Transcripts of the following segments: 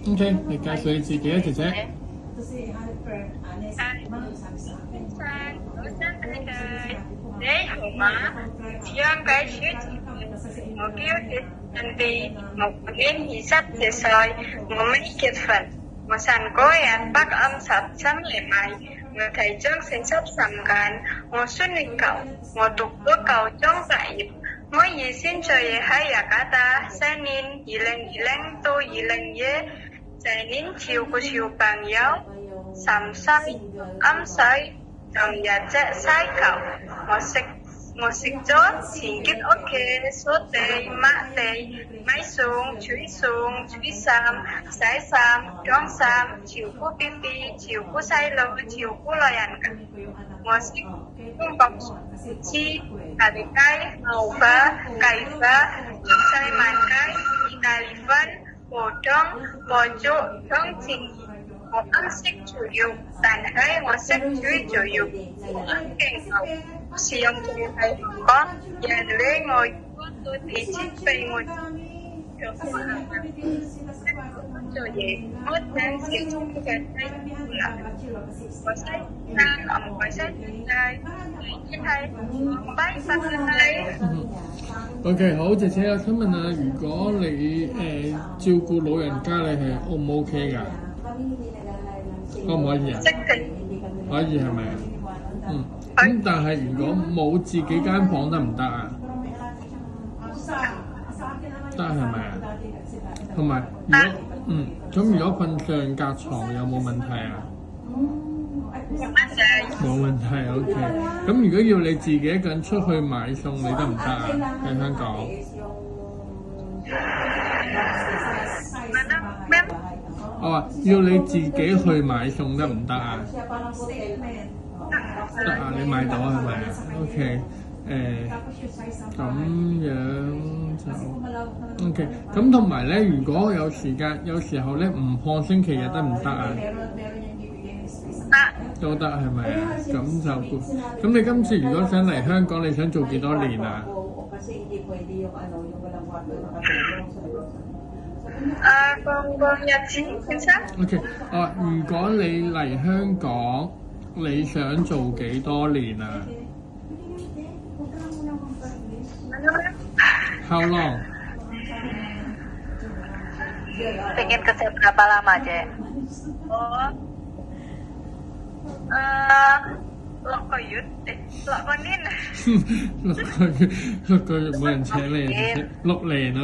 OK，你介紹你自己啊，姐姐。你好嗎？張繼書，我叫Hendy，我今年20歲，我未結婚，我3個人北暗13年嚟，我睇張43間，我順利教，我讀到高中畢業，我以前做嘢喺雅加達，4年2020到2021，4年照顧小朋友，3歲、5歲。仲日隻西球，我識咗前結屋企掃地、抹地、買餸、吹餸、吹衫、洗衫、裝衫、照顧 BB、照顧細路、照顧老人家。我識中國豬、咖喱雞、牛扒、雞扒、西曼雞、意大利粉、火湯、火粥、湯蒸。我唔識煮肉，但係我識煮煮肉。我勁牛，我使用最喺香港，人哋我都提前俾我做嘢，我等時中嘅睇啦。我識我唔識你係拜拜。OK， 好，姐姐啊，請問啊，如果你照顧老人家，你係 O 唔 OK 㗎？可唔可以啊？可以係咪啊？咁但係如果冇自己間房得唔得啊？得係咪啊？同埋如果瞓上格床有冇問題啊？冇問題 OK。咁如果要你自己一個人出去買餸，你得唔得啊？喺香港？我話要你自己去買餸得唔得啊？得啊，你買到係咪啊 ？OK， 咁樣就 OK。咁同埋咧，如果有時候咧唔放星期日得唔得啊？都得係咪啊？咁就咁你今次如果想嚟香港，你想做幾多年啊？放日子先生。OK， 如果你嚟香港，你想做幾多年啊 ？How long？ Pengen kerja berapa lama, Cek? 6個月，6個年。6個月冇人請你，6年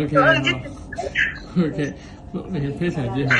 OK， 6年非常之好。